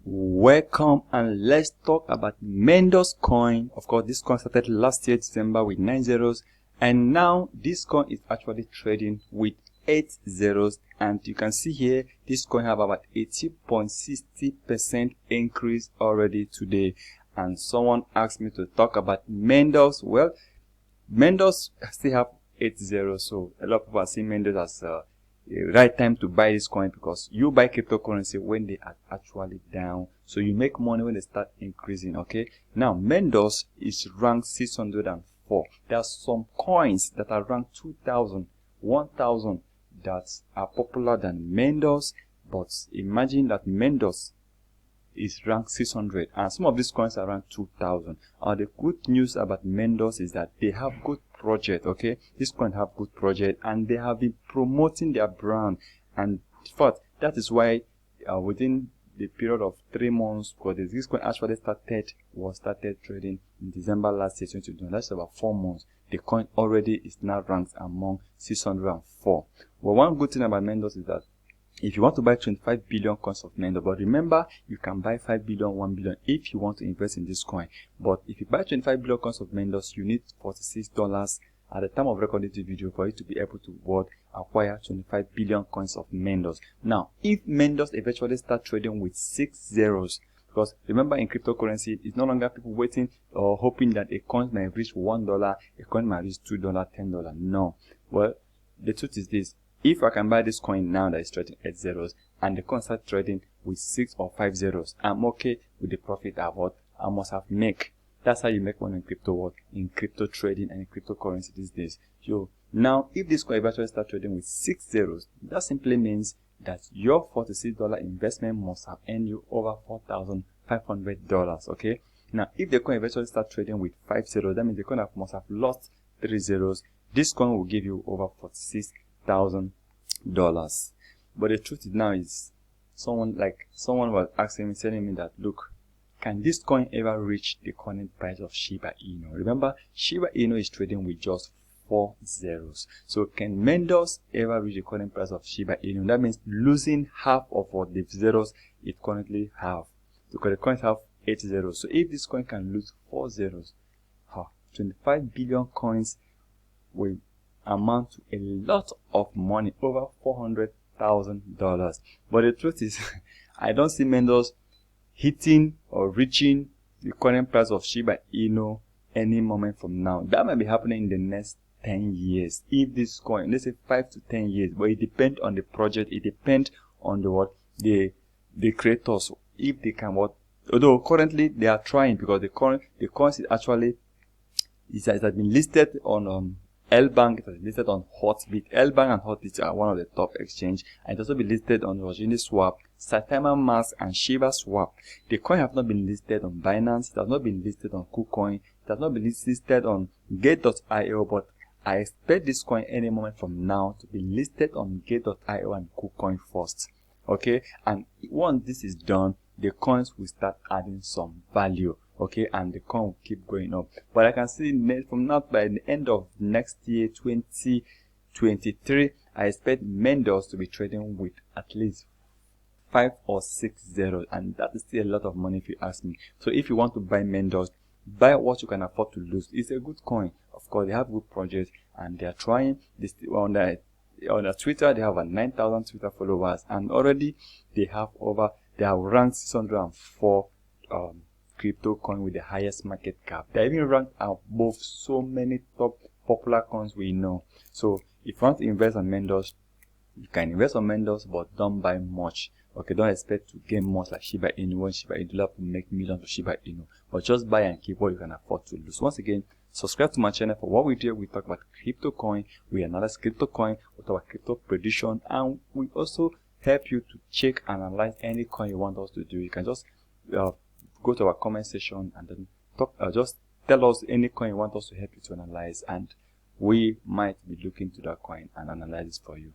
Welcome, and let's talk about Mandox Coin. Of course, this coin started last year December with 9 zeros, and now this coin is actually trading with 8 zeros. And you can see here this coin have about 80.60% increase already today. And someone asked me to talk about Mandox. Well, Mandox still have 8 zeros, so a lot of people are seeing Mandox as the right time to buy this coin, because you buy cryptocurrency when they are actually down, so you make money when they start increasing. Okay, now Mandox is ranked 604. There are some coins that are ranked 2,000, 1,000 that are popular than Mandox, but imagine that Mandox is ranked 600 and some of these coins are ranked 2,000. The good news about Mandox is that they have good project. Okay, this coin have good project, and they have been promoting their brand, and in fact that is why within the period of 3 months, because this coin actually started trading in December last year 2020. That's about 4 months. The coin already is now ranked among 604. Well, one good thing about Mandox is that if you want to buy 25 billion coins of Mandox, but remember, you can buy 5 billion, 1 billion if you want to invest in this coin. But if you buy 25 billion coins of Mandox, you need $46 at the time of recording this video for you to be able to acquire 25 billion coins of Mandox. Now, if Mandox eventually start trading with 6 zeros, because remember, in cryptocurrency, it's no longer people waiting or hoping that a coin might reach $1, a coin might reach $2, $10. No. Well, the truth is this: if I can buy this coin now that is trading 8 zeros, and the coin starts trading with 6 or 5 zeros, I'm okay with the profit I must have make. That's how you make money in crypto world, in crypto trading and in cryptocurrency these days. So now, if this coin eventually start trading with 6 zeros, that simply means that your $46 investment must have earned you over $4,500. Okay. Now, if the coin eventually start trading with 5 zeros, that means the coin must have lost 3 zeros. This coin will give you over $46,000. But the truth is now is someone was asking me, telling me that, look, can this coin ever reach the current price of Shiba Inu? Remember, Shiba Inu is trading with just 4 zeros. So can Mandox ever reach the current price of Shiba Inu? That means losing half of what the zeros it currently have, because the coins have 8 zeros. So if this coin can lose 4 zeros, 25 billion coins will amount to a lot of money, over $400,000. But the truth is, I don't see Mandox hitting or reaching the current price of Shiba Inu any moment from now. That might be happening in the next 10 years. If this coin, let's say 5 to 10 years, but it depends on the project. It depends on the creators, if they can although currently they are trying, because the coin is actually it has been listed on L-Bank, it has been listed on Hotbit. L-Bank and Hotbit are one of the top exchange, and it also been listed on Swap, Saitama Mask, and Shiba Swap. The coin have not been listed on Binance, it has not been listed on Kucoin, it has not been listed on Gate.io, but I expect this coin any moment from now to be listed on Gate.io and Kucoin first. Okay, and once this is done, the coins will start adding some value. Okay, and the coin will keep going up. But I can see from now, by the end of next year 2023, I expect Mandox to be trading with at least 5 or 6 zeros, and that is still a lot of money if you ask me. So if you want to buy Mandox, buy what you can afford to lose. It's a good coin. Of course, they have good projects, and they are trying this on their Twitter. They have 9,000 Twitter followers, and already they have ranked 604 crypto coin with the highest market cap. They even ranked above so many top popular coins we know. So if you want to invest on Mandox, you can invest on Mandox, but don't buy much. Okay, don't expect to gain much like Shiba Inu. When Shiba Inu will make millions of Shiba Inu, but just buy and keep what you can afford to lose. Once again, subscribe to my channel for what we do. We talk about crypto coin, we analyze crypto coin, we talk about crypto prediction, and we also help you to check and analyze any coin you want us to do. You can just go to our comment section and then just tell us any coin you want us to help you to analyze, and we might be looking to that coin and analyze it for you.